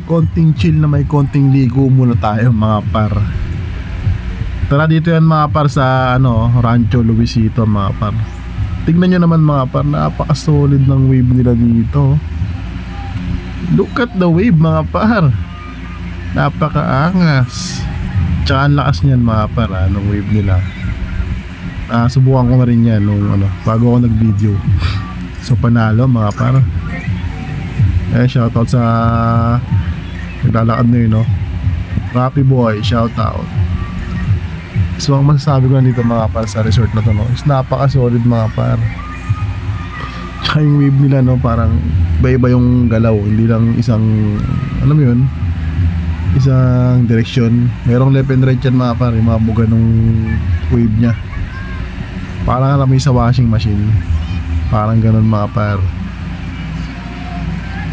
konting chill na may konting ligo muna tayo mga par. Tara dito yan mga par sa Rancho Luisito mga par. Tignan nyo naman mga par, napaka-solid ng wave nila dito. Look at the wave mga par, napaka-angas. Tsaka ang lakas niyan mga par, ng wave nila. Subukan ko na rin yan bago ako nag-video. So panalo mga par. Shoutout sa naglalakad na yun Rappi Boy, shoutout. So ang masasabi ko na dito mga par sa resort na to is napaka-solid mga par. Tsaka yung wave nila parang iba-iba yung galaw, hindi lang isang yun, isang direksyon. Merong left and right yan mga par, yung mga buga nung wave nya. Parang alam mo sa washing machine, parang ganun mga par.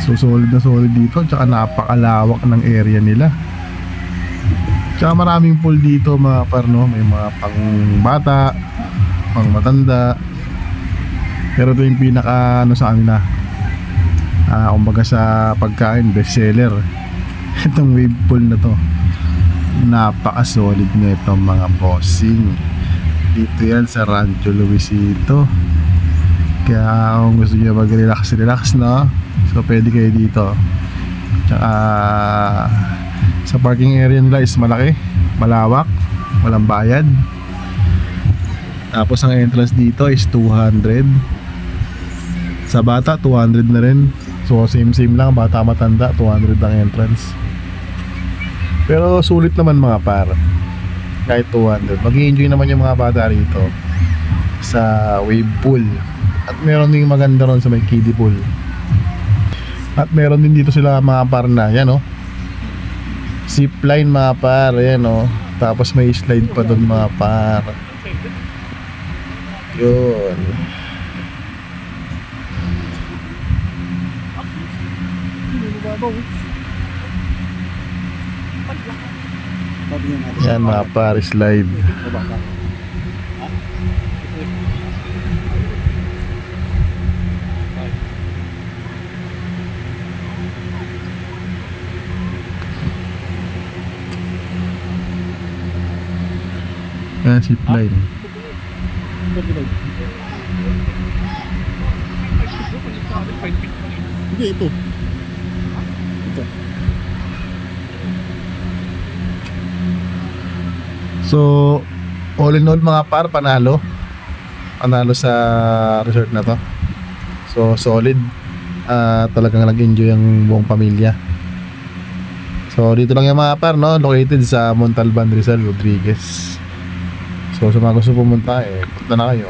So solid na solid dito, tsaka napakalawak ng area nila. Tsaka maraming pool dito mga par may mga pang bata, pang matanda. Pero ito yung pinaka sa kanila, kumbaga sa pagkain, best seller. Itong wave pool na to, napaka-solid na itong mga bossing. Dito yan sa Rancho Luisito. Kaya kung gusto nyo mag-relax so pwede kayo dito. Tsaka sa parking area nila is malaki, malawak, walang bayad. Tapos ang entrance dito is 200. Sa bata 200 na rin. So same lang, bata matanda 200 ang entrance. Pero sulit naman mga par, kahit 200 mag-i-enjoy naman yung mga bata rito sa wave pool. At meron din maganda ron sa may kiddie pool. At meron din dito sila mga par na yan zipline mga par, yan tapos may slide pa doon mga par. Yun. Yan mga par, slide. Yan, zipline. Hindi, ito. So all in all mga par, panalo sa resort na to. So solid, talagang nag-enjoy ang buong pamilya. So dito lang yung mga par located sa Montalban, Rizal, Rodriguez. So sa mga gusto pumunta punta na kayo.